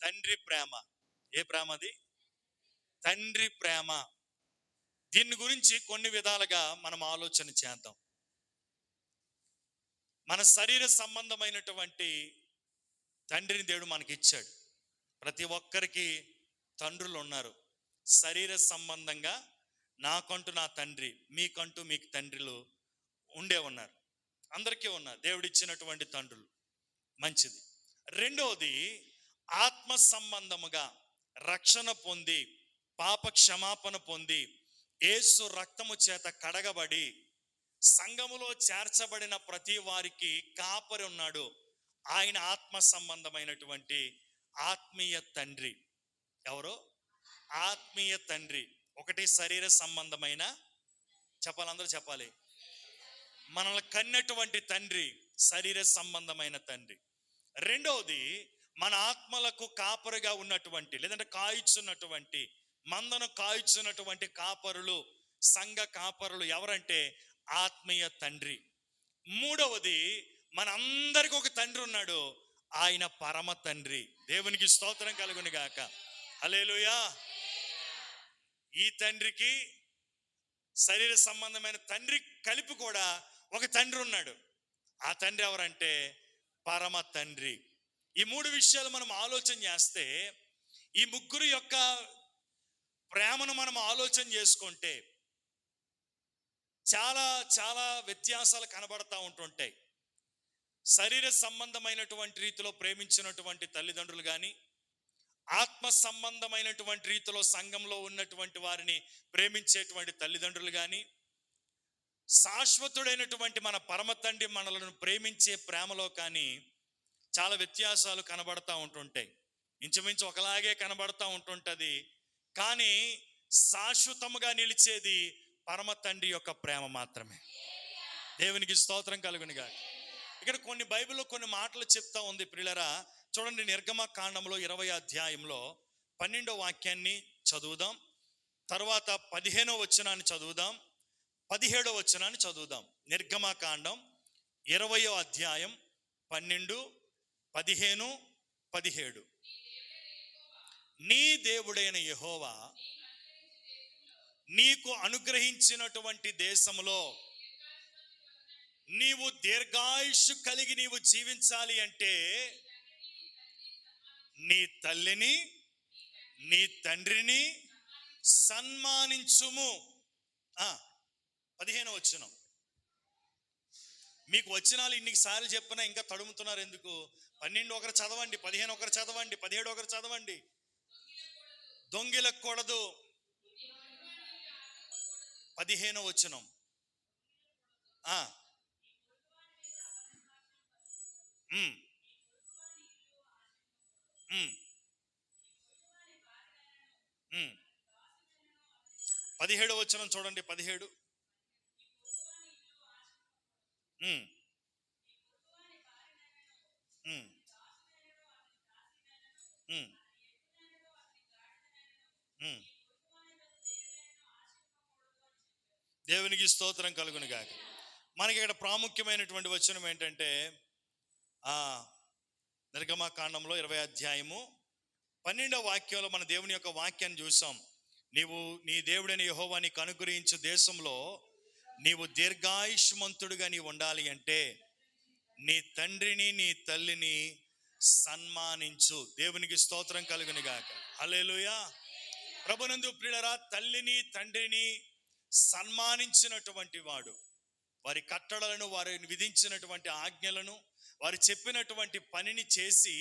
తండ్రి ప్రేమ. ఏ ప్రేమ అది? తండ్రి ప్రేమ. దీని గురించి కొన్ని విధాలుగా మనం ఆలోచన చేద్దాం. మన శరీర సంబంధమైనటువంటి తండ్రిని దేవుడు మనకి ఇచ్చాడు. ప్రతి ఒక్కరికి తండ్రులు ఉన్నారు. శరీర సంబంధంగా నాకంటూ నా తండ్రి, మీకంటూ మీకు తండ్రులు ఉన్నారు. అందరికీ ఉన్నారు దేవుడిచ్చినటువంటి తండ్రులు. మంచిది. రెండవది, ఆత్మ సంబంధముగా రక్షణ పొంది, పాప క్షమాపణ పొంది, యేసు రక్తము చేత కడగబడి సంఘములో చేర్చబడిన ప్రతి వారికి కాపరి ఉన్నాడు. ఆయన ఆత్మ సంబంధమైనటువంటి ఆత్మీయ తండ్రి. ఎవరో? ఆత్మీయ తండ్రి. ఒకటి శరీర సంబంధమైన, చెప్పాలి, అందరూ చెప్పాలి, మనల్ని కన్నటువంటి తండ్రి శరీర సంబంధమైన తండ్రి. రెండవది, మన ఆత్మలకు కాపరిగా ఉన్నటువంటి, లేదంటే కాయుచున్నటువంటి, మందను కాయుచున్నటువంటి కాపరులు, సంఘ కాపరులు ఎవరంటే ఆత్మీయ తండ్రి. మూడవది, మన అందరికి ఒక తండ్రి ఉన్నాడు, ఆయన పరమ తండ్రి. దేవునికి స్తోత్రం కలుగును గాక. హల్లెలూయా. ఈ తండ్రికి శరీర సంబంధమైన తండ్రి కలిపి కూడా ఒక తండ్రి ఉన్నాడు. ఆ తండ్రి ఎవరంటే పరమ తండ్రి. ఈ మూడు విషయాలు మనం ఆలోచన చేస్తే, ఈ ముగ్గురు యొక్క ప్రేమను మనం ఆలోచన చేసుకుంటే చాలా చాలా వ్యత్యాసాలు కనబడతా ఉంటుంటాయి. శరీర సంబంధమైనటువంటి రీతిలో ప్రేమించినటువంటి తల్లిదండ్రులు కానీ, ఆత్మ సంబంధమైనటువంటి రీతిలో సంఘంలో ఉన్నటువంటి వారిని ప్రేమించేటువంటి తల్లిదండ్రులు కానీ, శాశ్వతుడైనటువంటి మన పరమ తండ్రి మనలను ప్రేమించే ప్రేమలో కానీ చాలా వ్యత్యాసాలు కనబడతా ఉంటుంటాయి. ఇంచుమించు ఒకలాగే కనబడతా ఉంటుంటది. కానీ శాశ్వతముగా నిలిచేది పరమ తండ్రి యొక్క ప్రేమ మాత్రమే. దేవునికి స్తోత్రం కలుగునుగా. ఇక్కడ కొన్ని బైబిల్లో కొన్ని మాటలు చెప్తా ఉంది ప్రియులారా. చూడండి, నిర్గమకాండంలో 20వ అధ్యాయంలో 12వ వాక్యాన్ని చదువుదాం. తర్వాత 15వ వచనాన్ని చదువుదాం, 17వ వచనాన్ని చదువుదాం. నిర్గమకాండం 20వ అధ్యాయం 12, 15, 17. నీ దేవుడైన యెహోవా నీకు అనుగ్రహించినటువంటి దేశంలో నీవు దీర్ఘాయుష్షు కలిగి నీవు జీవించాలి అంటే నీ తల్లిని నీ తండ్రిని సన్మానించుము. 15వ వచనం. మీకు వచనాలు ఇన్నిసార్లు చెప్పినా ఇంకా తడుముతున్నారు ఎందుకు? 12 ఒకరు చదవండి, 15 ఒకరు చదవండి, 17 ఒకరు చదవండి. దొంగిలకూడదు. 15వ వచనం. పదిహేడవ వచనం చూడండి. 17. దేవునికి స్తోత్రం కలుగును గాక. మనకి ఇక్కడ ప్రాముఖ్యమైనటువంటి వచనం ఏంటంటే, నిర్గమకాండంలో 20వ అధ్యాయము 12వ వాక్యంలో మన దేవుని యొక్క వాక్యాన్ని చూసాం. నీవు నీ దేవుడైన యెహోవా నీకు అనుగ్రహించు దేశంలో నీవు దీర్ఘాయుష్మంతుడుగా నీవు ఉండాలి అంటే నీ తండ్రిని నీ తల్లిని సన్మానించు. దేవునికి స్తోత్రం కలుగును గాక. హల్లెలూయా. ప్రభునందు ప్రియులారా, తల్లిని తండ్రిని సన్మానించినటువంటి వాడు వారి కట్టడలను, వారిని విధించినటువంటి ఆజ్ఞలను, వారు చెప్పినటువంటి పనిని చేసి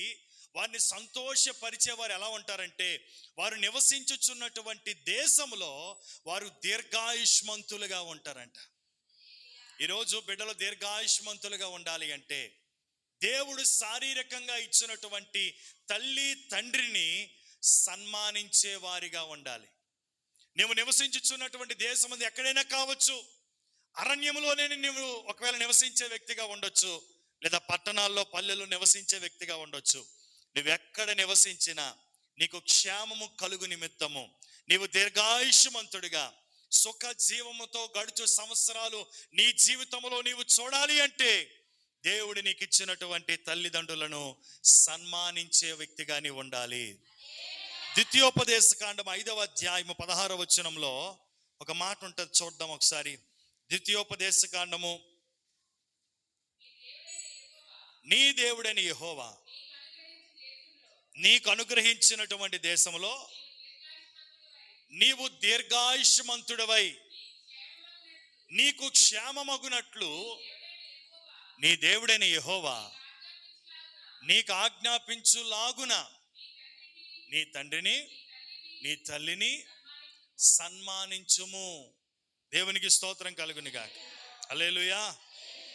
వారిని సంతోషపరిచే వారు ఎలా ఉంటారంటే, వారు నివసించుచున్నటువంటి దేశంలో వారు దీర్ఘాయుష్మంతులుగా ఉంటారంట. ఈరోజు బిడ్డలు దీర్ఘాయుష్మంతులుగా ఉండాలి అంటే దేవుడు శారీరకంగా ఇచ్చినటువంటి తల్లి తండ్రిని సన్మానించే వారిగా ఉండాలి. నువ్వు నివసించుచున్నటువంటి దేశం అది ఎక్కడైనా కావచ్చు. అరణ్యంలోనే నువ్వు ఒకవేళ నివసించే వ్యక్తిగా ఉండొచ్చు, లేదా పట్టణాల్లో పల్లెల్లో నివసించే వ్యక్తిగా ఉండొచ్చు. నువ్వెక్కడ నివసించినా నీకు క్షేమము కలుగు నిమిత్తము నీవు దీర్ఘాయుష్మంతుడిగా సుఖ జీవముతో గడుచు సంవత్సరాలు నీ జీవితంలో నీవు చూడాలి అంటే దేవుడు నీకు ఇచ్చినటువంటి తల్లిదండ్రులను సన్మానించే వ్యక్తిగా నీవు ఉండాలి. ద్వితీయోపదేశ కాండం 5వ అధ్యాయము 16వ వచనంలో ఒక మాట ఉంటుంది, చూద్దాం ఒకసారి. ద్వితీయోపదేశ కాండము, నీ దేవుడైన యెహోవా నీకు అనుగ్రహించినటువంటి దేశంలో నీవు దీర్ఘాయుష్మంతుడవై నీకు క్షేమమగునట్లు నీ దేవుడైన యెహోవా నీకు ఆజ్ఞాపించులాగున నీ తండ్రిని నీ తల్లిని సన్మానించుము. దేవునికి స్తోత్రం కలుగునుగాక. హల్లెలూయా.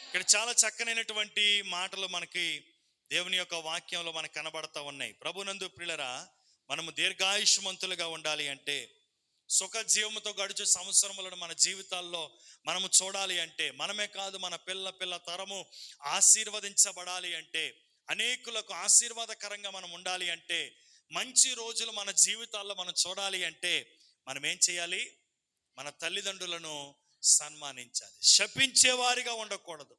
ఇక్కడ చాలా చక్కనైనటువంటి మాటలు మనకి దేవుని యొక్క వాక్యంలో మనకు కనబడతా ఉన్నాయి. ప్రభునందు ప్రియులరా, మనము దీర్ఘాయుష్మంతులుగా ఉండాలి అంటే, సుఖ జీవముతో గడుచు సంవత్సరములను మన జీవితాల్లో మనము చూడాలి అంటే, మనమే కాదు మన పిల్ల తరము ఆశీర్వదించబడాలి అంటే, అనేకులకు ఆశీర్వాదకరంగా మనం ఉండాలి అంటే, మంచి రోజులు మన జీవితాల్లో మనం చూడాలి అంటే మనం ఏం చేయాలి? మన తల్లిదండ్రులను సన్మానించాలి. శపించేవారిగా ఉండకూడదు,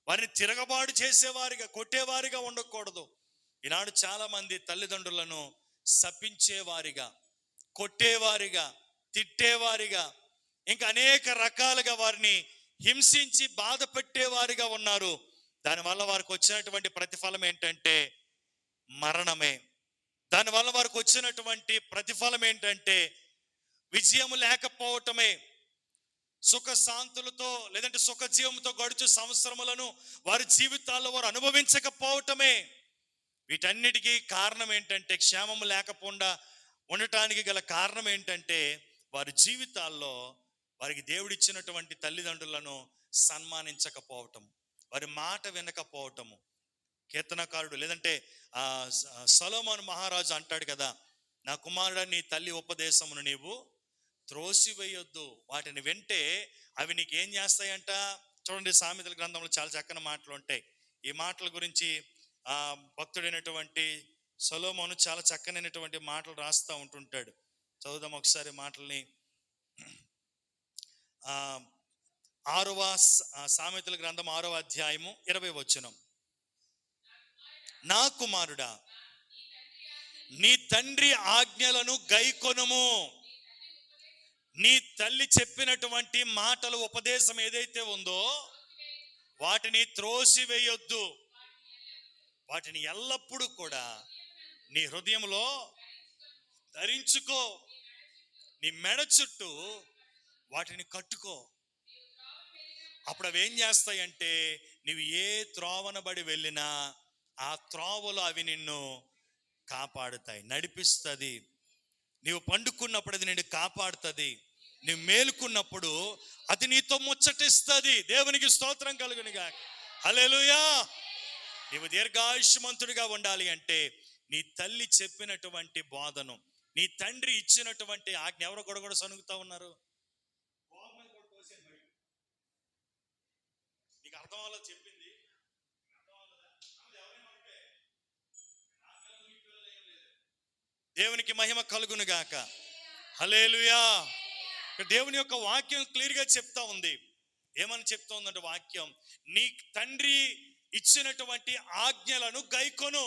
వారిని తిరగబాటు చేసేవారిగా, కొట్టేవారిగా ఉండకూడదు. ఈనాడు చాలా మంది తల్లిదండ్రులను శపించేవారిగా, కొట్టేవారిగా, తిట్టేవారిగా, ఇంకా అనేక రకాలుగా వారిని హింసించి బాధ పెట్టేవారిగా ఉన్నారు. దానివల్ల వారికి వచ్చినటువంటి ప్రతిఫలం ఏంటంటే మరణమే. దానివల్ల వారికి వచ్చినటువంటి ప్రతిఫలం ఏంటంటే విజయము లేకపోవటమే. సుఖ శాంతులతో లేదంటే సుఖ జీవంతో గడుచు సంవత్సరములను వారి జీవితాల్లో వారు అనుభవించకపోవటమే. వీటన్నిటికీ కారణం ఏంటంటే, క్షేమము లేకుండా ఉండటానికి గల కారణం ఏంటంటే, వారి జీవితాల్లో వారికి దేవుడిచ్చినటువంటి తల్లిదండ్రులను సన్మానించకపోవటం, వారి మాట వినకపోవటము. కీర్తనకారుడు లేదంటే సొలొమోను మహారాజు అంటాడు కదా, నా కుమారుడా నీ తల్లి ఉపదేశమును నీవు త్రోసివేయొద్దు, వాటిని వింటే అవి నీకు ఏం చేస్తాయంట. చూడండి, సామెతల గ్రంథంలో చాలా చక్కని మాటలు ఉంటాయి. ఈ మాటల గురించి భక్తుడైనటువంటి సొలొమోను చాలా చక్కనైనటువంటి మాటలు రాస్తూ ఉంటుంటాడు. చదువుదాం ఒకసారి మాటల్ని. 6వ సామెతల గ్రంథం 6వ అధ్యాయము 20వ వచనం. నా కుమారుడా నీ తండ్రి ఆజ్ఞలను గైకొనుము, నీ తల్లి చెప్పినటువంటి మాటలు ఉపదేశం ఏదైతే ఉందో వాటిని త్రోసివేయొద్దు, వాటిని ఎల్లప్పుడూ కూడా నీ హృదయంలో ధరించుకో, నీ మెడ చుట్టూ వాటిని కట్టుకో. అప్పుడు అవి ఏం చేస్తాయంటే, నీవు ఏ త్రోవనబడి వెళ్ళినా ఆ త్రోవలో అవి నిన్ను కాపాడుతాయి, నడిపిస్తుంది. నీవు పండుకున్నప్పుడు అది నిన్ను కాపాడుతుంది, నువ్వు మేలుకున్నప్పుడు అది నీతో ముచ్చటిస్తుంది. దేవునికి స్తోత్రం కలుగునుగాక. హల్లెలూయా. నీవు దీర్ఘాయుష్మంతుడిగా ఉండాలి అంటే నీ తల్లి చెప్పినటువంటి బోధను, నీ తండ్రి ఇచ్చినటువంటి ఆజ్ఞ. ఎవరో కూడా సనుగుతా ఉన్నారు. నీకు అర్థం అవ్వాలో చెప్పింది. దేవునికి మహిమ కలుగును గాక. హల్లెలూయా. దేవుని యొక్క వాక్యం క్లియర్గా చెప్తా ఉంది. ఏమని చెప్తా ఉందంటే వాక్యం, నీ తండ్రి ఇచ్చినటువంటి ఆజ్ఞలను గైకొను,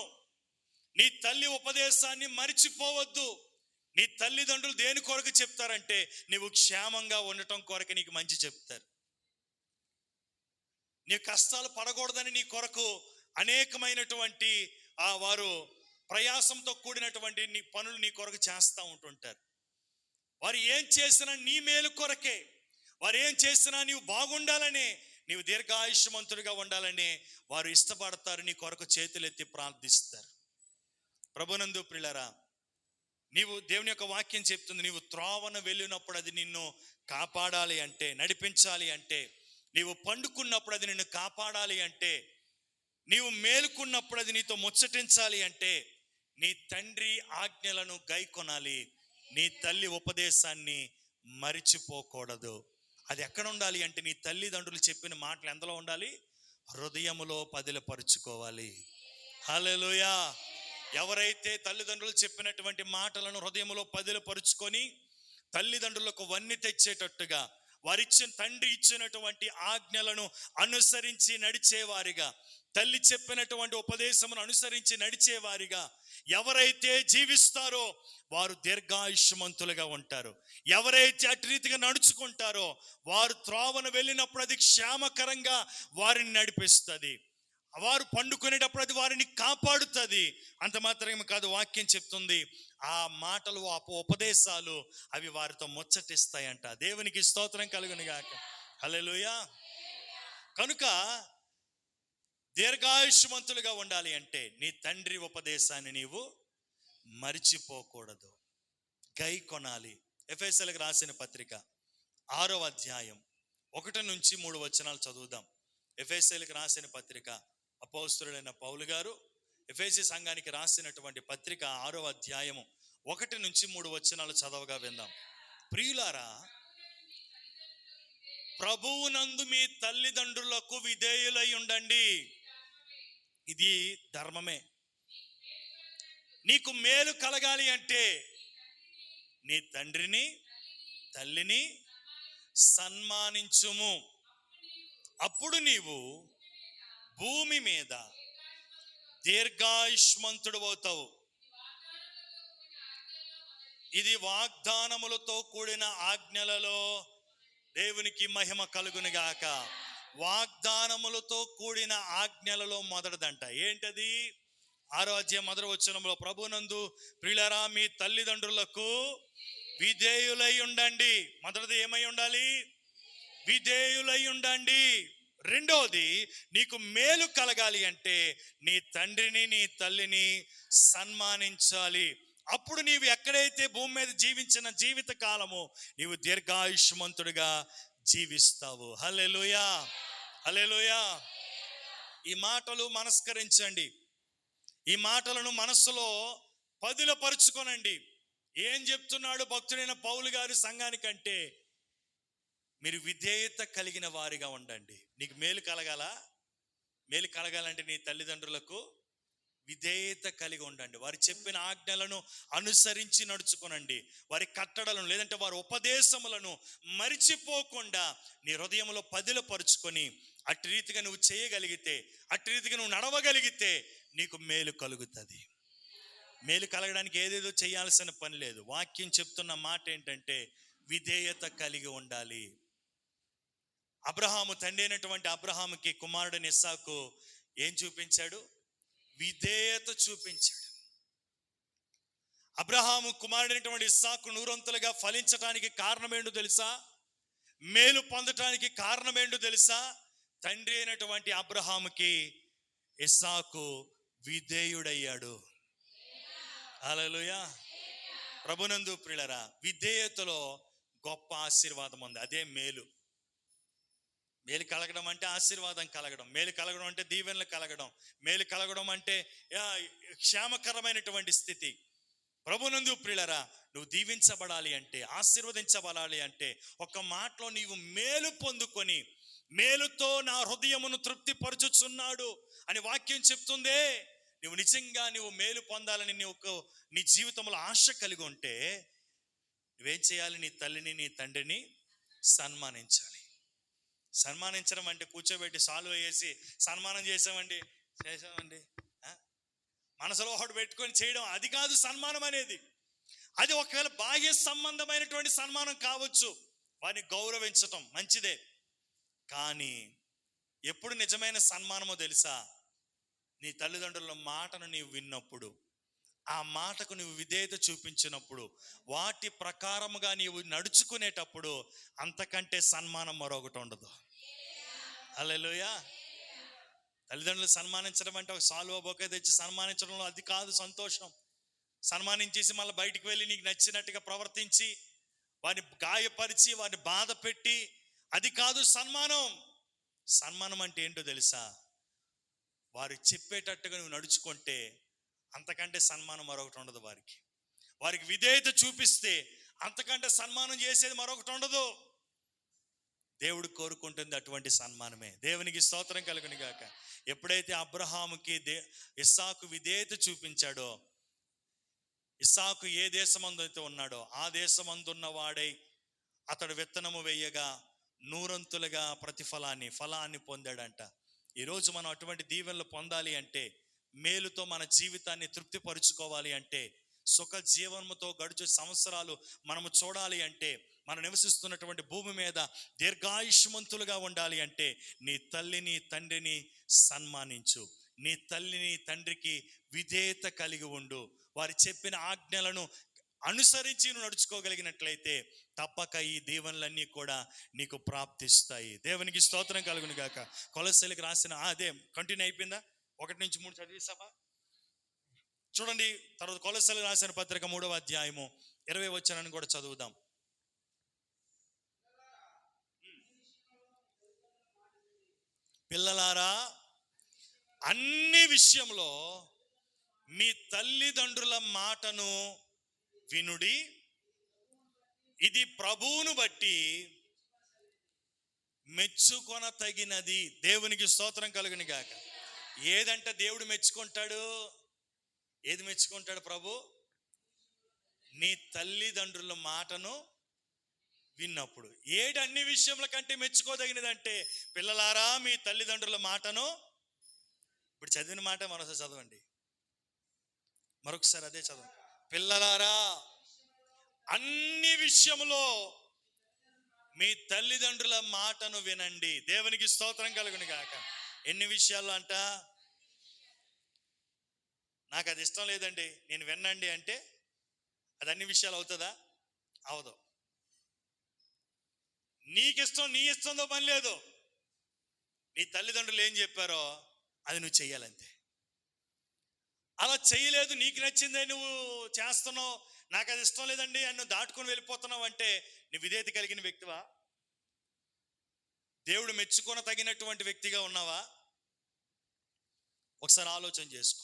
నీ తల్లి ఉపదేశాన్ని మరిచిపోవద్దు. నీ తల్లిదండ్రులు దేని కొరకు చెప్తారంటే, నీవు క్షేమంగా ఉండటం కొరకు నీకు మంచి చెప్తారు. నీ కష్టాలు పడకూడదని నీ కొరకు అనేకమైనటువంటి వారు ప్రయాసంతో కూడినటువంటి నీ పనులు నీ కొరకు చేస్తూ ఉంటుంటారు. వారు ఏం చేసినా నీ మేలు కొరకే, వారు ఏం చేసినా నీవు బాగుండాలని, నీవు దీర్ఘాయుష్మంతుడిగా ఉండాలని వారు ఇష్టపడతారు, నీ కొరకు చేతులెత్తి ప్రార్థిస్తారు. ప్రభునందు ప్రియులారా, నీవు దేవుని యొక్క వాక్యం చెప్తుంది, నీవు త్రోవన వెళ్ళినప్పుడు అది నిన్ను కాపాడాలి అంటే, నడిపించాలి అంటే, నీవు పండుకున్నప్పుడు అది నిన్ను కాపాడాలి అంటే, నీవు మేలుకున్నప్పుడు అది నీతో ముచ్చటించాలి అంటే, నీ తండ్రి ఆజ్ఞలను గైకొనాలి, నీ తల్లి ఉపదేశాన్ని మరిచిపోకూడదు. అది ఎక్కడ ఉండాలి అంటే, నీ తల్లిదండ్రులు చెప్పిన మాటలు ఎందులో ఉండాలి? హృదయములో పదిలపరుచుకోవాలి. హల్లెలూయా. ఎవరైతే తల్లిదండ్రులు చెప్పినటువంటి మాటలను హృదయములో పదిలపరుచుకొని తల్లిదండ్రులకు వన్ని తెచ్చేటట్టుగా, తండ్రి ఇచ్చినటువంటి ఆజ్ఞలను అనుసరించి నడిచేవారిగా, తల్లి చెప్పినటువంటి ఉపదేశమును అనుసరించి నడిచేవారిగా ఎవరైతే జీవిస్తారో వారు దీర్ఘాయుష్మంతులుగా ఉంటారు. ఎవరైతే అటు రీతిగా నడుచుకుంటారో వారు త్రోవను వెళ్ళినప్పుడు అది క్షేమకరంగా వారిని నడిపిస్తుంది. వారు పండుకునేటప్పుడు అది వారిని కాపాడుతుంది. అంత మాత్రమే కాదు, వాక్యం చెప్తుంది ఆ మాటలు, ఆ ఉపదేశాలు అవి వారితో ముచ్చటిస్తాయంట. దేవునికి స్తోత్రం కలుగును గాక. హల్లెలూయా. కనుక దీర్ఘాయుష్మంతులుగా ఉండాలి అంటే నీ తండ్రి ఉపదేశాన్ని నీవు మరిచిపోకూడదు, గై కొనాలి. ఎఫెసీయులకు రాసిన పత్రిక 6వ అధ్యాయం 1-3 చదువుదాం. ఎఫెసీయులకు రాసిన పత్రిక అపోస్తలుడైన పౌలు గారు ఎఫెసీ సంఘానికి రాసినటువంటి పత్రిక 6వ అధ్యాయము 1-3 చదవగా విందాం. ప్రియులారా, ప్రభువునందు మీ తల్లిదండ్రులకు విధేయులై ఉండండి, ఇది ధర్మమే. నీకు మేలు కలగాలి అంటే నీ తండ్రిని తల్లిని సన్మానించుము, అప్పుడు నీవు భూమి మీద దీర్ఘాయుష్మంతుడు అవుతావు. ఇది వాగ్దానములతో కూడిన ఆజ్ఞలలో, దేవునికి మహిమ కలుగును గాక. వాగ్దానములతో కూడిన ఆజ్ఞలలో మొదటిదంట. ఏంటది? 6వ అధ్యాయం 1వ ప్రభునందు ప్రియులారా మీ తల్లిదండ్రులకు విధేయులై ఉండండి. మొదటిది ఏమై ఉండాలి? విధేయులై ఉండండి. రెండోది, నీకు మేలు కలగాలి అంటే నీ తండ్రిని నీ తల్లిని సన్మానించాలి. అప్పుడు నీవు ఎక్కడైతే భూమి మీద జీవించిన జీవిత కాలము నీవు దీర్ఘాయుష్మంతుడిగా జీవిస్తావు. హల్లెలూయా, హల్లెలూయా. ఈ మాటలు మనస్కరించండి, ఈ మాటలను మనస్సులో పదిలపరుచుకోనండి. ఏం చెప్తున్నాడు భక్తుడైన పౌలు గారి సంఘానికంటే, మీరు విధేయత కలిగిన వారిగా ఉండండి. నీకు మేలు కలగాలంటే నీ తల్లిదండ్రులకు విధేయత కలిగి ఉండండి. వారు చెప్పిన ఆజ్ఞలను అనుసరించి నడుచుకోనండి. వారి కట్టడలను లేదంటే వారి ఉపదేశములను మరిచిపోకుండా నీ హృదయంలో పదిలపరుచుకొని అట్టి రీతిగా నువ్వు చేయగలిగితే, అట్టి రీతిగా నువ్వు నడవగలిగితే నీకు మేలు కలుగుతుంది. మేలు కలగడానికి ఏదేదో చేయాల్సిన పని లేదు. వాక్యం చెప్తున్న మాట ఏంటంటే విధేయత కలిగి ఉండాలి. అబ్రహాము, తండ్రి అయినటువంటి అబ్రహాముకి కుమారుడైన ఇస్సాకు ఏం చూపించాడు? విధేయత చూపించాడు. అబ్రహాము కుమారుడైనటువంటి ఇస్సాకు నూరంతులుగా ఫలించడానికి కారణం ఏంటో తెలుసా? మేలు పొందటానికి కారణం ఏంటో తెలుసా? తండ్రి అయినటువంటి అబ్రహాముకి ఇస్సాకు విధేయుడయ్యాడు. హల్లెలూయా. ప్రభునందు ప్రియులారా, విధేయతలో గొప్ప ఆశీర్వాదం ఉంది. అదే మేలు. మేలు కలగడం అంటే ఆశీర్వాదం కలగడం, మేలు కలగడం అంటే దీవెనలు కలగడం, మేలు కలగడం అంటే క్షేమకరమైనటువంటి స్థితి. ప్రభునందు ప్రియులారా, నువ్వు దీవించబడాలి అంటే, ఆశీర్వదించబడాలి అంటే ఒక మాటలో నీవు మేలు పొందుకొని, మేలుతో నా హృదయమును తృప్తి పరచుచున్నాడు అని వాక్యం చెప్తుందే. నువ్వు నిజంగా నువ్వు మేలు పొందాలని నీ జీవితంలో ఆశ కలిగి ఉంటే నువ్వేం చేయాలి? నీ తల్లిని నీ తండ్రిని సన్మానించాలి. సన్మానించడం అంటే కూర్చోబెట్టి సాల్వ్ వేసి సన్మానం చేసామండి మనసులో ఒకటి పెట్టుకొని చేయడం, అది కాదు సన్మానం అనేది. అది ఒకవేళ బాహ్య సంబంధమైనటువంటి సన్మానం కావచ్చు, వారిని గౌరవించటం మంచిదే. కానీ ఎప్పుడు నిజమైన సన్మానమో తెలుసా? నీ తల్లిదండ్రుల మాటను నీవు విన్నప్పుడు, ఆ మాటకు నువ్వు విధేయత చూపించినప్పుడు, వాటి ప్రకారముగా నీవు నడుచుకునేటప్పుడు అంతకంటే సన్మానం మరొకటి ఉండదు. హల్లెలూయా. తల్లిదండ్రులు సన్మానించడం అంటే ఒక సాల్వ బొకే తెచ్చి సన్మానించడంలో అది కాదు సంతోషం. సన్మానించేసి మళ్ళీ బయటికి వెళ్ళి నీకు నచ్చినట్టుగా ప్రవర్తించి వారిని గాయపరిచి వారిని బాధ పెట్టి, అది కాదు సన్మానం. సన్మానం అంటే ఏంటో తెలుసా? వారు చెప్పేటట్టుగా నువ్వు నడుచుకుంటే అంతకంటే సన్మానం మరొకటి ఉండదు. వారికి విధేయత చూపిస్తే అంతకంటే సన్మానం చేసేది మరొకటి ఉండదు. దేవుడు కోరుకుంటుంది అటువంటి సన్మానమే. దేవునికి స్తోత్రం కలుగును గాక. ఎప్పుడైతే అబ్రహాముకి ఇస్సాకు విధేయత చూపించాడో, ఇస్సాకు ఏ దేశమందు అయితే ఉన్నాడో ఆ దేశమందున్న వాడై అతడు విత్తనము వేయగా నూరంతులుగా ఫలాన్ని పొందాడంట. ఈరోజు మనం అటువంటి దీవెనలు పొందాలి అంటే, మేలుతో మన జీవితాన్ని తృప్తిపరుచుకోవాలి అంటే, సుఖ జీవనముతో గడుచు సంవత్సరాలు మనము చూడాలి అంటే, మనం నివసిస్తున్నటువంటి భూమి మీద దీర్ఘాయుష్మంతులుగా ఉండాలి అంటే, నీ తల్లిని తండ్రిని సన్మానించు, నీ తల్లిని తండ్రికి విధేయత కలిగి ఉండు, వారి చెప్పిన ఆజ్ఞలను అనుసరించి నువ్వు నడుచుకోగలిగినట్లయితే తప్పక ఈ దీవెనలన్నీ కూడా నీకు ప్రాప్తిస్తాయి. దేవునికి స్తోత్రం కలుగును గాక. కొలస్సీలకు రాసిన అదే కంటిన్యూ అయిపోయిందా? 1-3 చదివేసావా? చూడండి, తర్వాత కొలస్సీలకు రాసిన పత్రిక 3వ అధ్యాయము 20వ వచనాన్ని కూడా చదువుదాం. పిల్లలారా, అన్ని విషయంలో మీ తల్లిదండ్రుల మాటను వినుడి, ఇది ప్రభువును బట్టి మెచ్చుకొన తగినది. దేవునికి స్తోత్రం కలుగును గాక. ఏదంటే దేవుడు మెచ్చుకుంటాడు? ఏది మెచ్చుకుంటాడు ప్రభు? నీ తల్లిదండ్రుల మాటను విన్నప్పుడు. ఏడు అన్ని విషయముల కంటే మెచ్చుకోదగినదంటే, పిల్లలారా మీ తల్లిదండ్రుల మాటను, ఇప్పుడు చదివిన మాట మరోసారి చదవండి, మరొకసారి అదే చదవండి. పిల్లలారా, అన్ని విషయములో మీ తల్లిదండ్రుల మాటను వినండి. దేవునికి స్తోత్రం కలుగును గాక. ఎన్ని విషయాల్లో అంట? నాకు అది ఇష్టం లేదండి, నేను వినండి అంటే అది అన్ని విషయాలు అవుతుందా? అవదు. నీకిష్టం, నీ ఇష్టంతో పని లేదు. నీ తల్లిదండ్రులు ఏం చెప్పారో అది నువ్వు చెయ్యాలంతే. అలా చేయలేదు, నీకు నచ్చిందే నువ్వు చేస్తున్నావు, నాకు అది ఇష్టం లేదండి అని నువ్వు దాటుకొని వెళ్ళిపోతున్నావు అంటే నీ విధేయత కలిగిన వ్యక్తివా? దేవుడు మెచ్చుకొన తగినటువంటి వ్యక్తిగా ఉన్నావా? ఒకసారి ఆలోచన చేసుకో.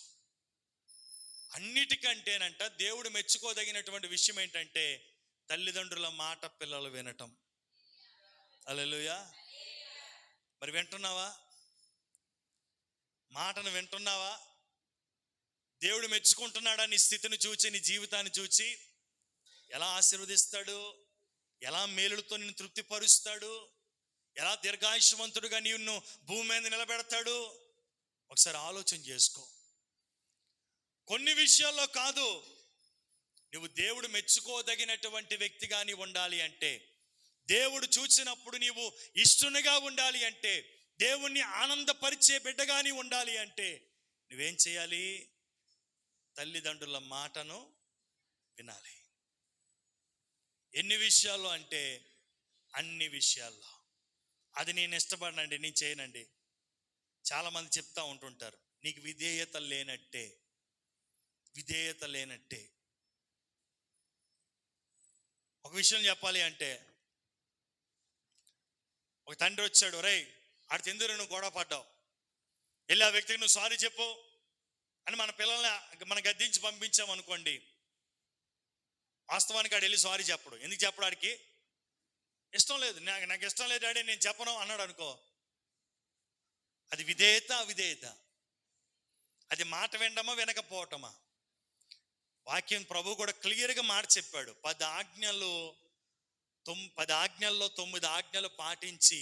అన్నిటికంటేనంట దేవుడు మెచ్చుకోదగినటువంటి విషయం ఏంటంటే తల్లిదండ్రుల మాట పిల్లలు వినటం. హల్లెలూయా. మరి వింటున్నావా? మాటను వింటున్నావా? దేవుడు మెచ్చుకుంటున్నాడా? నీ స్థితిని చూచి, నీ జీవితాన్ని చూచి ఎలా ఆశీర్వదిస్తాడు, ఎలా మేలులతో నిన్ను తృప్తిపరుస్తాడు, ఎలా దీర్ఘాయుష్మంతుడుగా నిన్ను భూమి మీద నిలబెడతాడు. ఒకసారి ఆలోచన చేసుకో. కొన్ని విషయాల్లో కాదు, నువ్వు దేవుడు మెచ్చుకోదగినటువంటి వ్యక్తిగా నీవు ఉండాలి అంటే, దేవుడు చూసినప్పుడు నీవు ఇష్టనిగా ఉండాలి అంటే, దేవుణ్ణి ఆనందపరిచే బిడ్డగా నీవు ఉండాలి అంటే నువ్వేం చేయాలి? తల్లిదండ్రుల మాటను వినాలి. ఎన్ని విషయాల్లో అంటే అన్ని విషయాల్లో. అది నేను ఇష్టపడనండి, నేను చేయనండి. చాలామంది చెప్తా ఉంటుంటారు, నీకు విధేయత లేనట్టే, విధేయత లేనట్టే. ఒక విషయం చెప్పాలి అంటే, ఒక తండ్రి వచ్చాడు, రేయ్ ఆడితే ఎందుకు నువ్వు గొడవ పడ్డావు, వెళ్ళి ఆ వ్యక్తికి నువ్వు సారీ చెప్పు అని మన పిల్లల్ని మనం గద్దించి పంపించాం అనుకోండి, వాస్తవానికి ఆడు వెళ్ళి సారీ చెప్పడు. ఎందుకు చెప్పడు? ఆడికి ఇష్టం లేదు. నాకు ఇష్టం లేదు డాడీ, నేను చెప్పను అన్నాడు అనుకో, అది విధేయత అవిధేయత? అది మాట వినడమా వినకపోవటమా? వాక్యం ప్రభు కూడా క్లియర్గా మాట చెప్పాడు. 10 ఆజ్ఞల్లో 9 ఆజ్ఞలు పాటించి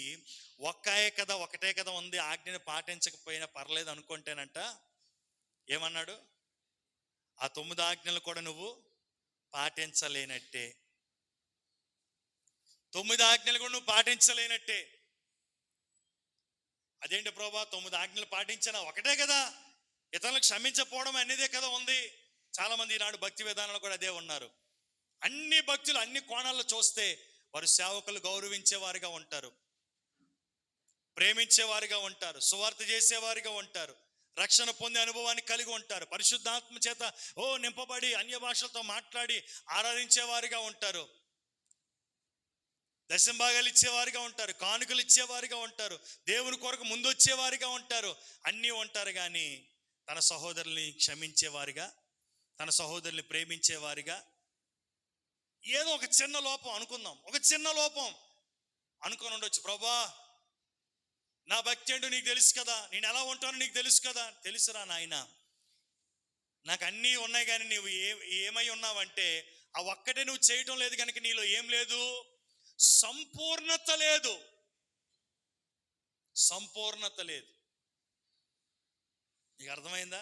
ఒకటే కదా ఉంది, ఆజ్ఞను పాటించకపోయినా పర్లేదు అనుకుంటేనంట, ఏమన్నాడు? ఆ 9 ఆజ్ఞలు కూడా నువ్వు పాటించలేనట్టే. 9 ఆజ్ఞలు కూడా నువ్వు పాటించలేనట్టే. అదేంటి ప్రభా, 9 ఆజ్ఞలు పాటించానా? ఒకటే కదా, ఇతరులకు క్షమించకపోవడం అనేదే కదా ఉంది. చాలా మంది ఈనాడు భక్తి విధానాలు కూడా అదే ఉన్నారు. అన్ని భక్తులు అన్ని కోణాల్లో చూస్తే వారు సేవకులు గౌరవించేవారిగా ఉంటారు, ప్రేమించేవారిగా ఉంటారు, సువార్త చేసేవారిగా ఉంటారు, రక్షణ పొందే అనుభవాన్ని కలిగి ఉంటారు, పరిశుద్ధాత్మ చేత నింపబడి అన్య భాషలతో మాట్లాడి ఆరాధించేవారిగా ఉంటారు, దశంభాగాలు ఇచ్చేవారిగా ఉంటారు, కానుకలు ఇచ్చేవారిగా ఉంటారు, దేవుని కొరకు ముందు వచ్చేవారిగా ఉంటారు, అన్నీ ఉంటారు. కానీ తన సహోదరుల్ని క్షమించేవారిగా, తన సహోదరుల్ని ప్రేమించేవారిగా, ఏదో ఒక చిన్న లోపం అనుకుందాం, ఒక చిన్న లోపం అనుకొని ఉండొచ్చు. ప్రభా, నా భక్తి ఏంటో నీకు తెలుసు కదా, నేను ఎలా ఉంటానో నీకు తెలుసు కదా. తెలుసురా నాయన, నాకు అన్నీ ఉన్నాయి, కానీ నువ్వు ఏమై ఉన్నావంటే ఆ ఒక్కటే నువ్వు చేయటం లేదు కనుక నీలో ఏం లేదు? సంపూర్ణత లేదు. సంపూర్ణత లేదు. నీకు అర్థమైందా?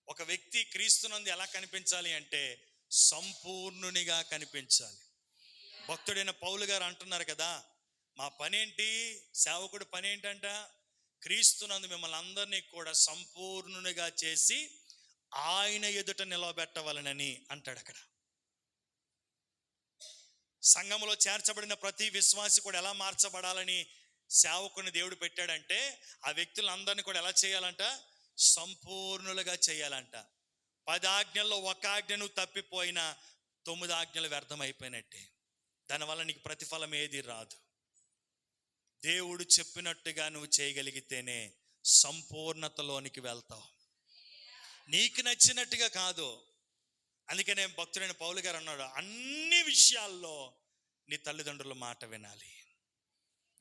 ఒక వ్యక్తి క్రీస్తునందు ఎలా కనిపించాలి అంటే సంపూర్ణునిగా కనిపించాలి. భక్తుడైన పౌలు గారు అంటున్నారు కదా, మా పనేంటి, సేవకుడు పనేంటంట, క్రీస్తునందు మిమ్మల్ని అందరినీ కూడా సంపూర్ణునిగా చేసి ఆయన ఎదుట నిలవబెట్టవలనని అంటాడు. అక్కడ సంఘములో చేర్చబడిన ప్రతి విశ్వాసి కూడా ఎలా మార్చబడాలని సేవకుని దేవుడు పెట్టాడంటే, ఆ వ్యక్తులందరినీ కూడా ఎలా చేయాలంట, సంపూర్ణులుగా చేయాలంట. 10 ఆజ్ఞల్లో ఒక ఆజ్ఞను తప్పిపోయినా 9 ఆజ్ఞలు వ్యర్థమైపోయినట్టే. దానివల్ల నీకు ప్రతిఫలం ఏది రాదు. దేవుడు చెప్పినట్టుగా నువ్వు చేయగలిగితేనే సంపూర్ణతలోనికి వెళ్తావు, నీకు నచ్చినట్టుగా కాదు. అందుకనే భక్తుడైన పౌలు గారు అన్నాడు, అన్ని విషయాల్లో నీ తల్లిదండ్రుల మాట వినాలి.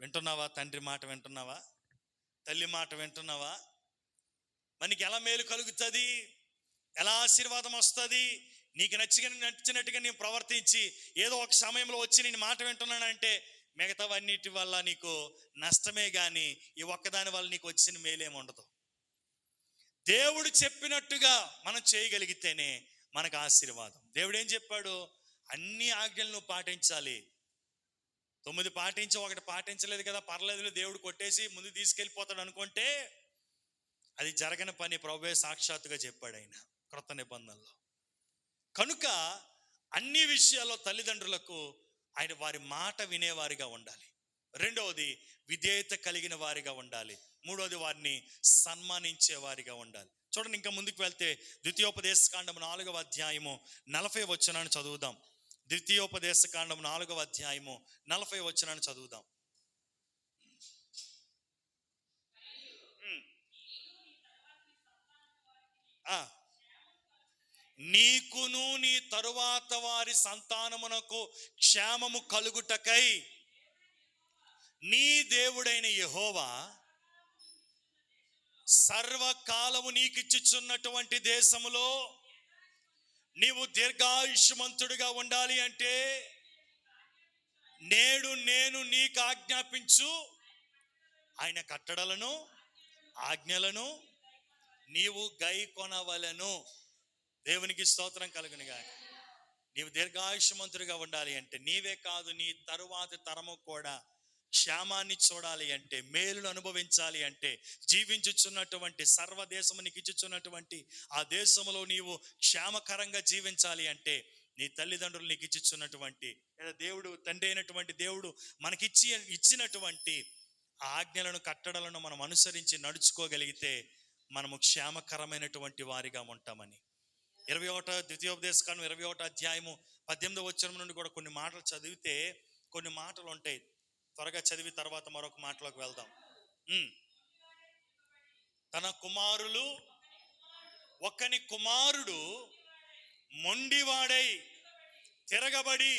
వింటున్నావా? తండ్రి మాట వింటున్నావా? తల్లి మాట వింటున్నావా? మనకి ఎలా మేలు కలుగుతుంది, ఎలా ఆశీర్వాదం వస్తుంది? నీకు నచ్చినట్టుగా నేను ప్రవర్తించి ఏదో ఒక సమయంలో వచ్చి నేను మాట వింటున్నానంటే మిగతావన్నిటి వల్ల నీకు నష్టమే కానీ ఈ ఒక్కదాని వల్ల నీకు వచ్చిన మేలేమి ఉండదు. దేవుడు చెప్పినట్టుగా మనం చేయగలిగితేనే మనకు ఆశీర్వాదం. దేవుడు ఏం చెప్పాడు? అన్ని ఆజ్ఞలను పాటించాలి. 9 పాటించి 1 పాటించలేదు కదా, పర్లేదు, దేవుడు కొట్టేసి ముందు తీసుకెళ్ళిపోతాడు అనుకుంటే అది జరగని పని. ప్రభువే సాక్షాత్తుగా చెప్పాడు ఆయన క్రొత్త నిబంధనలో. కనుక అన్ని విషయాల్లో తల్లిదండ్రులకు ఆయన వారి మాట వినేవారిగా ఉండాలి. రెండవది విధేయత కలిగిన వారిగా ఉండాలి. మూడవది వారిని సన్మానించే వారిగా ఉండాలి. చూడండి, ఇంకా ముందుకు వెళ్తే ద్వితీయోపదేశకాండం 4వ అధ్యాయము 40వ వచనాన్ని చదువుదాం. ద్వితీయోపదేశకాండం 4వ అధ్యాయము 40వ వచనాన్ని చదువుదాం. నీకును నీ తరువాత వారి సంతానమునకు క్షేమము కలుగుటకై నీ దేవుడైన యెహోవా సర్వకాలము నీకిచ్చుచున్నటువంటి దేశములో నీవు దీర్ఘాయుష్మంతుడిగా ఉండాలి అంటే నేడు నేను నీకు ఆజ్ఞాపించు ఆయన కట్టడలను ఆజ్ఞలను నీవు గైకొనవలెను. దేవునికి స్తోత్రం కలుగును గాక. నీవు దీర్ఘాయుష్మంతుడిగా ఉండాలి అంటే నీవే కాదు, నీ తరువాతి తరము కూడా క్షేమాన్ని చూడాలి అంటే, మేలును అనుభవించాలి అంటే, జీవించుచున్నటువంటి సర్వదేశము నీకు ఇచ్చుచున్నటువంటి ఆ దేశంలో నీవు క్షేమకరంగా జీవించాలి అంటే నీ తల్లిదండ్రులు నీకు ఇచ్చుచున్నటువంటి లేదా దేవుడు తండ్రి అయినటువంటి దేవుడు ఇచ్చినటువంటి ఆజ్ఞలను కట్టడలను మనం అనుసరించి నడుచుకోగలిగితే మనము క్షేమకరమైనటువంటి వారిగా ఉంటామని. 21వ ద్వితీయోపదేశకాండం 21వ అధ్యాయము 18వ వచనం నుండి కూడా కొన్ని మాటలు చదివితే కొన్ని మాటలు ఉంటాయి. త్వరగా చదివి తర్వాత మరొక మాటలోకి వెళ్దాం. తన కుమారులు ఒకని కుమారుడు మొండివాడై తిరగబడి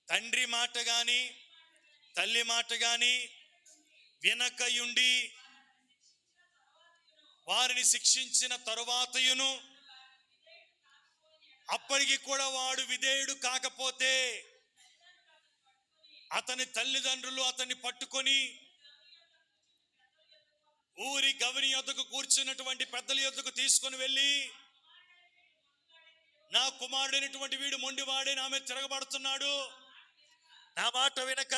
తండ్రి మాట గాని తల్లి మాట గాని వినకయుండి వారిని శిక్షించిన తరువాతయును అప్పటికి కూడా వాడు విధేయుడు కాకపోతే అతని తల్లిదండ్రులు అతన్ని పట్టుకొని ఊరి గవిని యొద్దకు కూర్చున్నటువంటి పెద్దల యొద్దకు తీసుకొని వెళ్ళి, నా కుమారుడైనటువంటి వీడు మొండివాడే నా మీద తిరగబడుతున్నాడు, నా మాట వినక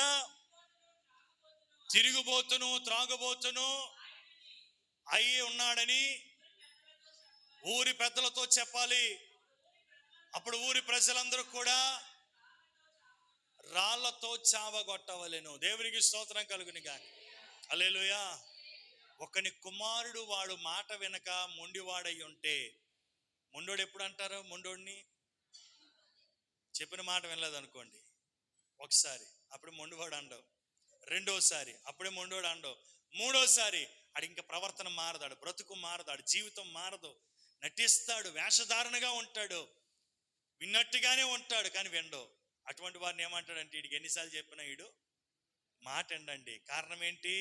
తిరుగుబోతును త్రాగుబోతును అయి ఉన్నాడని ఊరి పెద్దలతో చెప్పాలి. అప్పుడు ఊరి ప్రజలందరూ కూడా రాళ్లతో చావగొట్టవలెను. దేవునికి స్తోత్రం కలుగును గాక. హల్లెలూయా. ఒకని కుమారుడు వాడు మాట వినక మొండివాడై ఉంటే, మొండోడు ఎప్పుడు అంటారు? మొండోడిని చెప్పిన మాట వినలేదు అనుకోండి ఒకసారి, అప్పుడు మొండివాడు అండవు. రెండోసారి అప్పుడే మొండోడు అండవు. మూడోసారి ఆడు ఇంకా ప్రవర్తన మారదాడు, బ్రతుకు మారదాడు, జీవితం మారదు, నటిస్తాడు, వేషధారణగా ఉంటాడు, విన్నట్టుగానే ఉంటాడు కానీ వినడు. అటువంటి వారిని ఏమంటాడంటే, వీడికి ఎన్నిసార్లు చెప్పినా వీడు మాట ఎండండి. కారణం ఏంటి?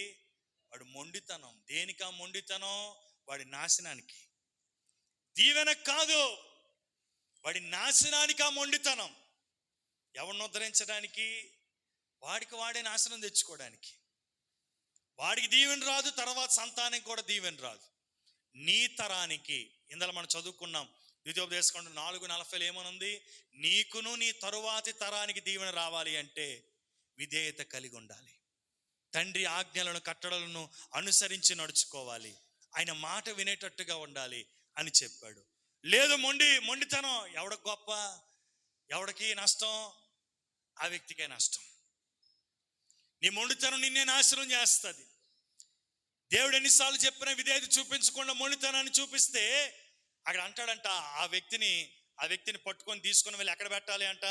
వాడు మొండితనం. దేనికా మొండితనం? వాడి నాశనానికి, దీవెనకు కాదు, వాడి నాశనానికి ఆ మొండితనం. ఎవరిని ఉద్ధరించడానికి? వాడికి వాడే నాశనం తెచ్చుకోవడానికి. వాడికి దీవెన రాదు, తర్వాత సంతానం కూడా దీవెన రాదు. నీ తరానికి, ఇందులో మనం చదువుకున్నాం ద్వితీయోపదేశకాండం 4:40 ఏమనుంది? నీకును నీ తరువాతి తరానికి దీవెన రావాలి అంటే విధేయత కలిగి ఉండాలి. తండ్రి ఆజ్ఞలను కట్టడలను అనుసరించి నడుచుకోవాలి. ఆయన మాట వినేటట్టుగా ఉండాలి అని చెప్పాడు. లేదు మొండితనం, ఎవడికి గొప్ప, ఎవడికి నష్టం? ఆ వ్యక్తికే నష్టం. నీ మొండితనం నిన్నే నాశనం చేస్తుంది. దేవుడు ఎన్నిసార్లు చెప్పినా విధేయత చూపించకుండా మొండితనాన్ని చూపిస్తే అక్కడ అంటాడంట, ఆ వ్యక్తిని పట్టుకొని తీసుకొని వెళ్ళి ఎక్కడ పెట్టాలి అంట?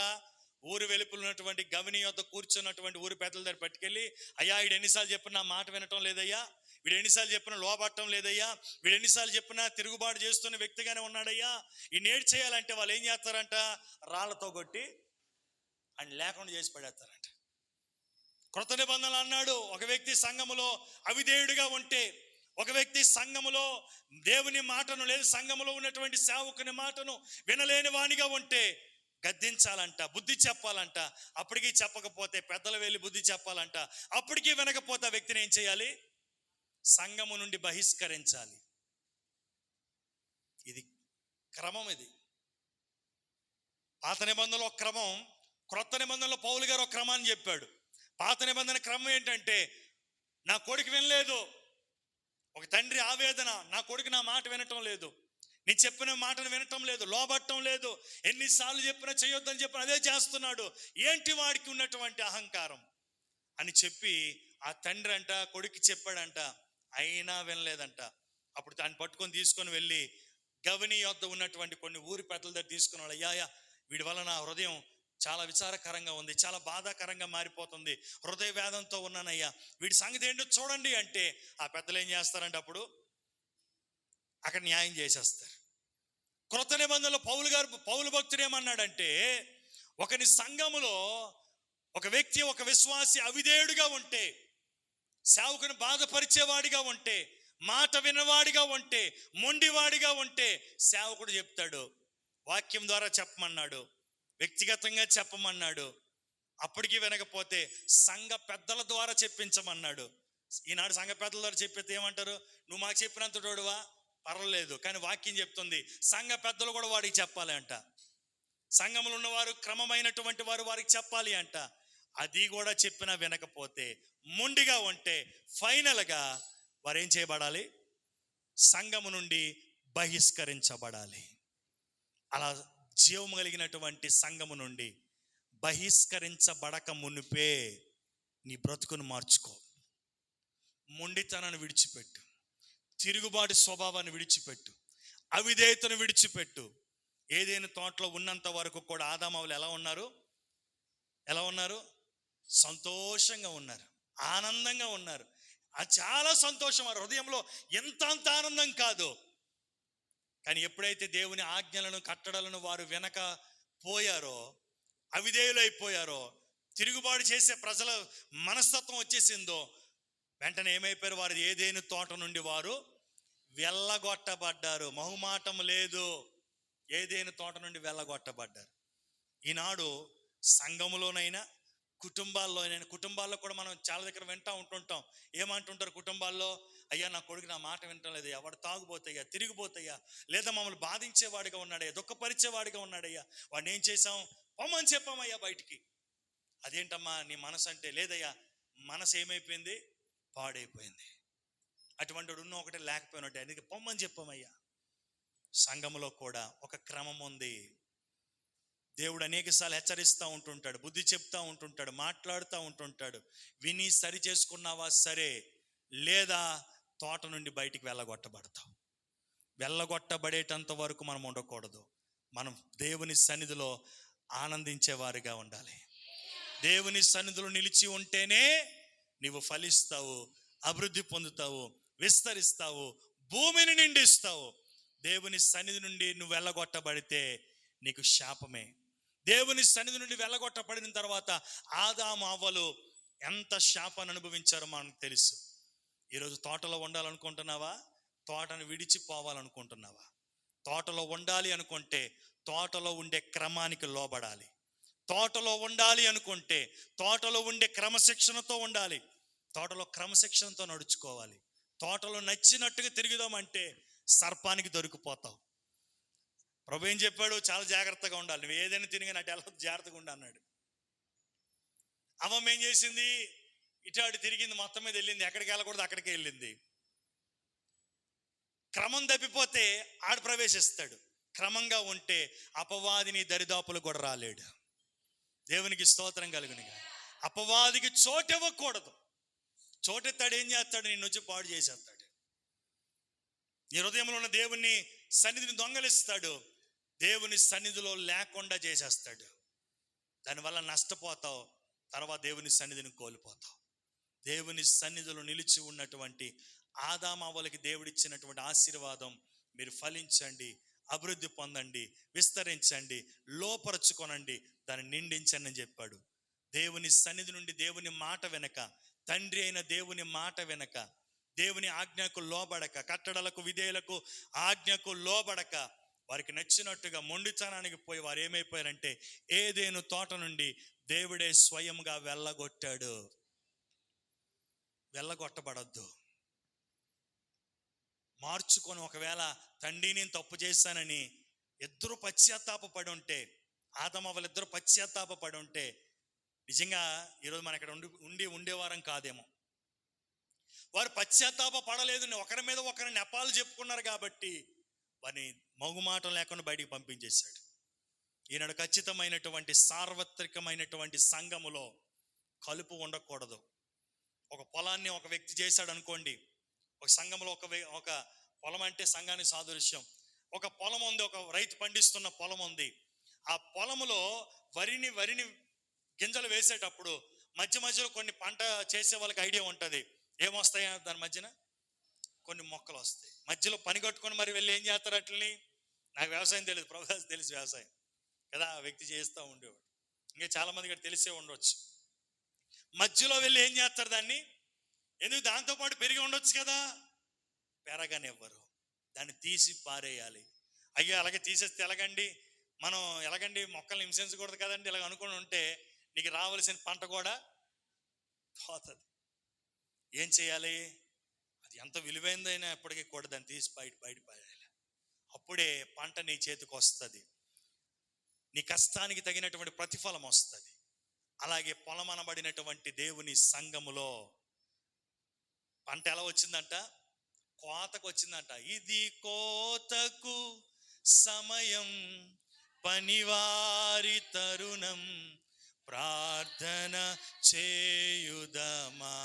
ఊరు వెలుపులు ఉన్నటువంటి గవిని యొద్ద కూర్చున్నటువంటి ఊరి పెద్దల దగ్గర పట్టుకెళ్ళి, అయ్యా వీడు ఎన్నిసార్లు చెప్పినా నా మాట వినటం లేదయ్యా, వీడు ఎన్నిసార్లు చెప్పినా లోబట్టడం లేదయ్యా, వీడు ఎన్నిసార్లు చెప్పినా తిరుగుబాటు చేస్తున్న వ్యక్తిగానే ఉన్నాడయ్యా, ఈ నేడు చేయాలంటే వాళ్ళు ఏం చేస్తారంట? రాళ్లతో కొట్టి ఆయన లేకుండా చేసి పడేస్తారంట. క్రొత్త నిబంధనలు అన్నాడు, ఒక వ్యక్తి సంఘములో అవిధేయుడిగా ఉంటే, ఒక వ్యక్తి సంఘములో దేవుని మాటను లేదు సంఘములో ఉన్నటువంటి సేవకుని మాటను వినలేని వానిగా ఉంటే గద్దించాలంట, బుద్ధి చెప్పాలంట. అప్పటికీ చెప్పకపోతే పెద్దలు వెళ్ళి బుద్ధి చెప్పాలంట. అప్పటికీ వినకపోతే ఆ వ్యక్తిని ఏం చేయాలి? సంఘము నుండి బహిష్కరించాలి. ఇది క్రమం. ఇది పాత నిబంధనలో ఒక క్రమం, క్రొత్త నిబంధనలో పౌలు గారు ఒక క్రమాన్ని చెప్పాడు. పాత నిబంధన క్రమం ఏంటంటే, నా కొడుకు వినలేదు, ఒక తండ్రి ఆవేదన, నా కొడుకు నా మాట వినటం లేదు, నీ చెప్పిన మాటను వినటం లేదు, లోబట్టం లేదు, ఎన్నిసార్లు చెప్పినా చేయొద్దని చెప్పిన అదే చేస్తున్నాడు, ఏంటి వాడికి ఉన్నటువంటి అహంకారం అని చెప్పి ఆ తండ్రి అంట కొడుకు చెప్పాడంట, అయినా వినలేదంట. అప్పుడు దాన్ని పట్టుకొని తీసుకొని వెళ్ళి గవిని యొద్ద ఉన్నటువంటి కొన్ని ఊరి పెద్దల దగ్గర తీసుకుని వాళ్ళు, అయ్యా వీడి వల్ల నా హృదయం చాలా విచారకరంగా ఉంది, చాలా బాధాకరంగా మారిపోతుంది, హృదయ వేదంతో ఉన్నానయ్యా, వీడి సంగతి ఏంటో చూడండి అంటే ఆ పెద్దలు ఏం చేస్తారంటే అప్పుడు అక్కడ న్యాయం చేసేస్తారు. క్రొత్త నిబంధనలో పౌలు భక్తుడు ఏమన్నాడంటే, ఒకని సంఘములో ఒక వ్యక్తి, ఒక విశ్వాసి అవిధేయుడిగా ఉంటే, సేవకుని బాధపరిచేవాడిగా ఉంటే, మాట వినవాడిగా ఉంటే, మొండివాడిగా ఉంటే సేవకుడు చెప్తాడు, వాక్యం ద్వారా చెప్పమన్నాడు, వ్యక్తిగతంగా చెప్పమన్నాడు. అప్పటికి వినకపోతే సంఘ పెద్దల ద్వారా చెప్పించమన్నాడు. ఈనాడు సంఘ పెద్దల ద్వారా చెప్పితే ఏమంటారు? నువ్వు మాకు చెప్పినంత తోడువా, పర్వాలేదు, కానీ వాక్యం చెప్తుంది సంఘ పెద్దలు కూడా వాడికి చెప్పాలి అంట. సంఘంలో ఉన్నవారు క్రమమైనటువంటి వారు వారికి చెప్పాలి అంట. అది కూడా చెప్పినా వినకపోతే, మొండిగా ఉంటే ఫైనల్గా వారు ఏం చేయబడాలి? సంఘము నుండి బహిష్కరించబడాలి. అలా జీవము కలిగినటువంటి సంఘము నుండి బహిష్కరించబడక మునిపే నీ బ్రతుకును మార్చుకో. మొండితనాన్ని విడిచిపెట్టు, తిరుగుబాటు స్వభావాన్ని విడిచిపెట్టు, అవిధేయతను విడిచిపెట్టు. ఏదైనా తోటలో ఉన్నంత వరకు కూడా ఆదామవులు ఎలా ఉన్నారు? సంతోషంగా ఉన్నారు, ఆనందంగా ఉన్నారు. అది చాలా సంతోషం. ఆ హృదయంలో అంత ఆనందం కాదు. కానీ ఎప్పుడైతే దేవుని ఆజ్ఞలను కట్టడలను వారు వెనక పోయారో, అవిధేయులైపోయారో, తిరుగుబాటు చేసే ప్రజల మనస్తత్వం వచ్చేసిందో, వెంటనే ఏమైపోయారు? వారు ఏదైనా తోట నుండి వారు వెళ్ళగొట్టబడ్డారు. మొహమాటం లేదు, ఏదైనా తోట నుండి వెళ్ళగొట్టబడ్డారు. ఈనాడు సంఘములోనైనా కుటుంబాల్లో కూడా మనం చాలా దగ్గర వింటూ ఉంటుంటాం. ఏమంటుంటారు కుటుంబాల్లో? అయ్యా నా కొడుకు నా మాట వినటం లేదయ్యా, వాడు తాగుపోతాయ్యా, తిరిగిపోతాయ్యా, లేదా మమ్మల్ని బాధించేవాడిగా ఉన్నాడయ్యా, దుఃఖపరిచేవాడిగా ఉన్నాడయ్యా, వాడిని ఏం చేసాం? పొమ్మని చెప్పామయ్యా బయటికి. అదేంటమ్మా నీ మనసు అంటే? లేదయ్యా, మనసు ఏమైపోయింది? పాడైపోయింది. అటువంటి వాడు ఉన్న ఒకటే లేకపోయినట్టే, అందుకే పొమ్మని చెప్పామయ్యా. సంఘములో కూడా ఒక క్రమం ఉంది. దేవుడు అనేకసార్లు హెచ్చరిస్తూ ఉంటుంటాడు, బుద్ధి చెప్తా ఉంటుంటాడు, మాట్లాడుతూ ఉంటుంటాడు. విని సరి చేసుకున్నావా సరే, లేదా తోట నుండి బయటికి వెళ్ళగొట్టబడతావు. వెళ్ళగొట్టబడేటంత వరకు మనం ఉండకూడదు. మనం దేవుని సన్నిధిలో ఆనందించేవారిగా ఉండాలి. దేవుని సన్నిధిలో నిలిచి ఉంటేనే నీవు ఫలిస్తావు, అభివృద్ధి పొందుతావు, విస్తరిస్తావు, భూమిని నిండిస్తావు. దేవుని సన్నిధి నుండి నువ్వు వెళ్ళగొట్టబడితే నీకు శాపమే. దేవుని సన్నిధి నుండి వెళ్ళగొట్టబడిన తర్వాత ఆదాము అవ్వలు ఎంత శాపాన్ని అనుభవించారో మనకు తెలుసు. ఈరోజు తోటలో ఉండాలనుకుంటున్నావా? తోటను విడిచిపోవాలనుకుంటున్నావా? తోటలో ఉండాలి అనుకుంటే తోటలో ఉండే క్రమానికి లోబడాలి. తోటలో ఉండాలి అనుకుంటే తోటలో ఉండే క్రమశిక్షణతో ఉండాలి. తోటలో క్రమశిక్షణతో నడుచుకోవాలి. తోటలో నచ్చినట్టుగా తిరుగుదామంటే సర్పానికి దొరికిపోతావు. ప్రభు ఏం చెప్పాడు? చాలా జాగ్రత్తగా ఉండాలి, నువ్వు ఏదైనా తిరిగి నటు ఎలా జాగ్రత్తగా ఉండి అన్నాడు. అమ్మమ్మ ఏం చేసింది? ఇటు అటు తిరిగింది, మొత్తం మీద వెళ్ళింది, ఎక్కడికి వెళ్ళకూడదు అక్కడికి వెళ్ళింది. క్రమం తప్పిపోతే ఆడు ప్రవేశిస్తాడు, క్రమంగా ఉంటే అపవాదిని దరిదాపులు కూడా రాలేడు. దేవునికి స్తోత్రం కలుగునుగా. అపవాదికి చోటు ఇవ్వకూడదు. చోటెత్తాడు, ఏం చేస్తాడు? నిన్ను వచ్చి పాడు చేసేస్తాడు. నీ హృదయంలో ఉన్న దేవుని సన్నిధిని దొంగలిస్తాడు, దేవుని సన్నిధిలో లేకుండా చేసేస్తాడు. దానివల్ల నష్టపోతావు, తర్వాత దేవుని సన్నిధిని కోల్పోతావు. దేవుని సన్నిధిలో నిలిచి ఉన్నటువంటి ఆదామావలకి దేవుడిచ్చినటువంటి ఆశీర్వాదం, మీరు ఫలించండి, అభివృద్ధి పొందండి, విస్తరించండి, లోపరచుకొనండి, దాన్ని నిండించండి అని చెప్పాడు. దేవుని సన్నిధి నుండి దేవుని మాట వెనక, తండ్రి అయిన దేవుని మాట వెనక, దేవుని ఆజ్ఞకు లోబడక, కట్టడలకు విధేయులకు ఆజ్ఞకు లోబడక, వారికి నచ్చినట్టుగా మొండితనానికి పోయి వారు ఏమైపోయారంటే ఏదేను తోట నుండి దేవుడే స్వయంగా వెళ్ళగొట్టాడు. వెళ్ళగొట్టబడద్దు. మార్చుకొని, ఒకవేళ తండ్రి నేను తప్పు చేశానని ఇద్దరు పశ్చాత్తాపడి ఉంటే, ఆదమవ్వలు ఇద్దరు పశ్చాత్తాపడి ఉంటే నిజంగా ఈరోజు మన ఇక్కడ ఉండేవారం కాదేమో. వారు పశ్చాత్తాప పడలేదు, ఒకరి మీద ఒకరిని నెపాలు చెప్పుకున్నారు కాబట్టి వారిని మగుమాటం లేకుండా బయటికి పంపించేశాడు. ఈనాడు ఖచ్చితమైనటువంటి సార్వత్రికమైనటువంటి సంఘములో కలుపు ఉండకూడదు. ఒక పొలాన్ని ఒక వ్యక్తి చేశాడు అనుకోండి, ఒక సంఘంలో ఒక పొలం అంటే సంఘానికి సాదృశ్యం. ఒక పొలం ఉంది, ఒక రైతు పండిస్తున్న పొలం ఉంది. ఆ పొలములో వరిని గింజలు వేసేటప్పుడు మధ్య మధ్యలో కొన్ని పంట చేసే వాళ్ళకి ఐడియా ఉంటుంది, ఏమొస్తాయి దాని మధ్యన కొన్ని మొక్కలు వస్తాయి. మధ్యలో పని కట్టుకొని మరి వెళ్ళి ఏం చేస్తారు అట్లని? నాకు వ్యవసాయం తెలియదు, ప్రభాస్ తెలుసు వ్యవసాయం కదా, ఆ వ్యక్తి చేస్తూ ఉండేవాడు. ఇంకా చాలా మంది ఇక్కడ తెలిసే ఉండొచ్చు. మధ్యలో వెళ్ళి ఏం చేస్తారు దాన్ని? ఎందుకు? దాంతోపాటు పెరిగి ఉండొచ్చు కదా, పెరగనివ్వరు, దాన్ని తీసి పారేయాలి. అయ్యో అలాగే తీసేస్తే ఎలాగండి, మనం ఎలాగండి మొక్కల్ని హింసించకూడదు కదండి, ఇలాగ అనుకుని ఉంటే నీకు రావాల్సిన పంట కూడా పోతుంది. ఏం చేయాలి? అది ఎంత విలువైందైనా ఎప్పటికీ కూడా దాన్ని తీసి బయట పారేయాలి. అప్పుడే పంట నీ చేతికి వస్తుంది, నీ కష్టానికి తగినటువంటి ప్రతిఫలం వస్తుంది. అలాగే పొలం అనబడినటువంటి దేవుని సంఘములో పంట ఎలా వచ్చిందంట? కోతకు వచ్చిందంట. ఇది కోతకు సమయం, పనివారి తరుణం, ప్రార్థన చేయుదమా.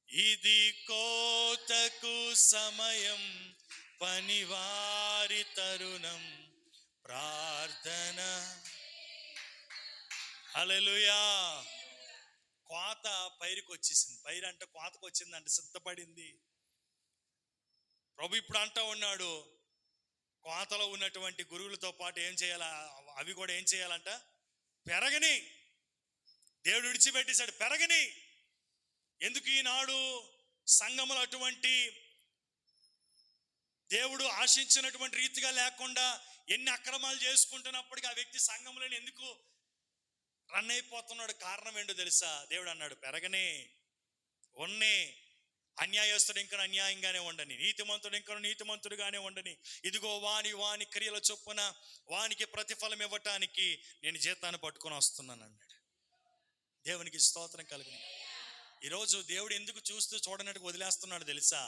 ఇది కోతకు సమయం, పనివారి తరుణం, ప్రార్థన. హల్లెలూయా. కోత పైరుకి వచ్చేసింది. పైరు అంటే కోతకు వచ్చిందంటే సిద్ధపడింది. ప్రభు ఇప్పుడు అంటూ ఉన్నాడు, కోతలో ఉన్నటువంటి గురువులతో పాటు ఏం చేయాలా? అవి కూడా ఏం చేయాలంట? పెరగని. దేవుడు విడిచిపెట్టేశాడు, పెరగని. ఎందుకు ఈనాడు సంఘములు అటువంటి దేవుడు ఆశించినటువంటి రీతిగా లేకుండా ఎన్ని అక్రమాలు చేసుకుంటున్నప్పటికీ ఆ వ్యక్తి సంఘములను ఎందుకు రన్ అయిపోతున్నాడు? కారణం ఏంటో తెలుసా? దేవుడు అన్నాడు, పెరగనే ఉన్నే. అన్యాయస్తుడు ఇంకా అన్యాయంగానే ఉండని, నీతిమంతుడు ఇంకా నీతిమంతుడుగానే ఉండని. ఇదిగో వాని క్రియల చొప్పున వానికి ప్రతిఫలం ఇవ్వటానికి నేను జీతాన్ని పట్టుకొని వస్తున్నాను అన్నాడు. దేవునికి స్తోత్రం కలుగును. ఈరోజు దేవుడు ఎందుకు చూస్తూ చూడనట్టుగా వదిలేస్తున్నాడు తెలుసా?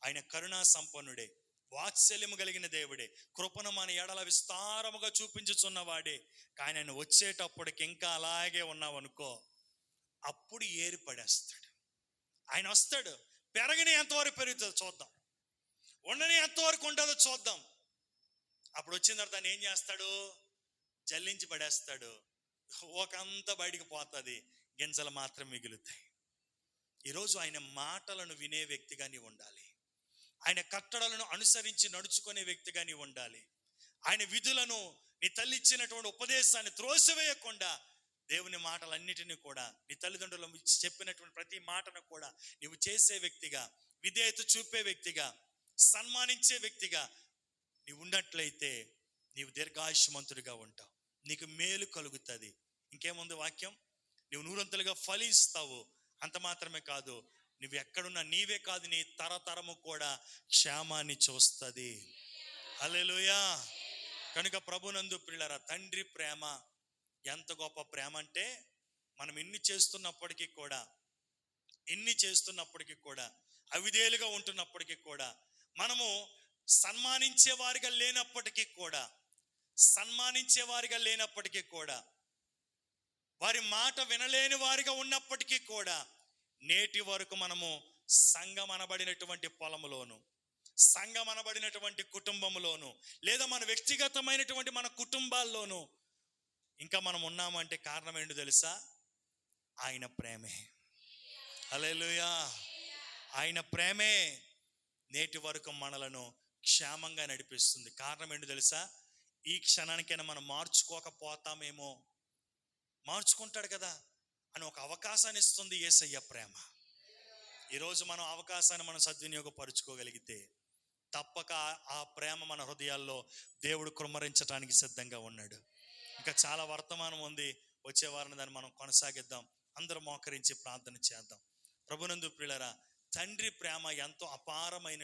ఆయన కరుణా సంపన్నుడే, వాత్సల్యము కలిగిన దేవుడే, కృపను మన ఎడల విస్తారముగా చూపించుచున్నవాడే. కానీ ఆయన వచ్చేటప్పటికి ఇంకా అలాగే ఉన్నావు అనుకో, అప్పుడు ఏరి పడేస్తాడు. ఆయన వస్తాడు, పెరగని ఎంతవరకు పెరుగుతుందో చూద్దాం, ఉండని ఎంతవరకు ఉంటుందో చూద్దాం. అప్పుడు వచ్చిన తర్వాత దాన్ని ఏం చేస్తాడు? జల్లించి పడేస్తాడు. ఒకంతా బయటికి పోతుంది, గింజలు మాత్రం మిగులుతాయి. ఈరోజు ఆయన మాటలను వినే వ్యక్తిగా నీవు ఉండాలి. ఆయన కట్టడలను అనుసరించి నడుచుకునే వ్యక్తిగా నీవు ఉండాలి. ఆయన విధులను, నీ తల్లి ఇచ్చినటువంటి ఉపదేశాన్ని త్రోసివేయకుండా దేవుని మాటలన్నిటినీ కూడా, నీ తల్లిదండ్రులు చెప్పినటువంటి ప్రతి మాటను కూడా నీవు చేసే వ్యక్తిగా, విధేయత చూపే వ్యక్తిగా, సన్మానించే వ్యక్తిగా నీవు ఉన్నట్లయితే నీవు దీర్ఘాయుష్మంతుడిగా ఉంటావు, నీకు మేలు కలుగుతుంది. ఇంకేముంది వాక్యం? నీవు నూరంతలుగా ఫలిస్తావు, అంత మాత్రమే కాదు, నువ్వు ఎక్కడున్నా నీవే కాదు, నీ తరతరము కూడా క్షేమాన్ని చూస్తుంది. హల్లెలూయా. కనుక ప్రభునందు ప్రియులారా, తండ్రి ప్రేమ ఎంత గొప్ప ప్రేమ అంటే, మనం ఇన్ని చేస్తున్నప్పటికీ కూడా అవిధేయులుగా ఉంటున్నప్పటికీ కూడా, మనము సన్మానించే వారిగా లేనప్పటికీ కూడా, వారి మాట వినలేని వారిగా ఉన్నప్పటికీ కూడా, నేటి వరకు మనము సంఘం అనబడినటువంటి పొలములోను, సంఘం అనబడినటువంటి కుటుంబంలోను, లేదా మన వ్యక్తిగతమైనటువంటి మన కుటుంబాల్లోనూ ఇంకా మనం ఉన్నామంటే కారణం ఏంటో తెలుసా? ఆయన ప్రేమే. హల్లెలూయా. ఆయన ప్రేమే నేటి వరకు మనలను క్షేమంగా నడిపిస్తుంది. కారణం ఏంటో తెలుసా? ఈ క్షణానికైనా మనం మార్చుకోకపోతామేమో, మార్చుకుంటాడు కదా అని ఒక అవకాశాన్ని ఇస్తుంది యేసయ్య ప్రేమ. ఈరోజు మనం అవకాశాన్ని మనం సద్వినియోగపరుచుకోగలిగితే తప్పక ఆ ప్రేమ మన హృదయాల్లో దేవుడు కుమ్మరించడానికి సిద్ధంగా ఉన్నాడు. ఇంకా చాలా వర్తమానం ఉంది, వచ్చే వారిని దాన్ని మనం కొనసాగిద్దాం. అందరూ మోకరించి ప్రార్థన చేద్దాం. ప్రభునందు ప్రియులారా, తండ్రి ప్రేమ ఎంతో అపారమైన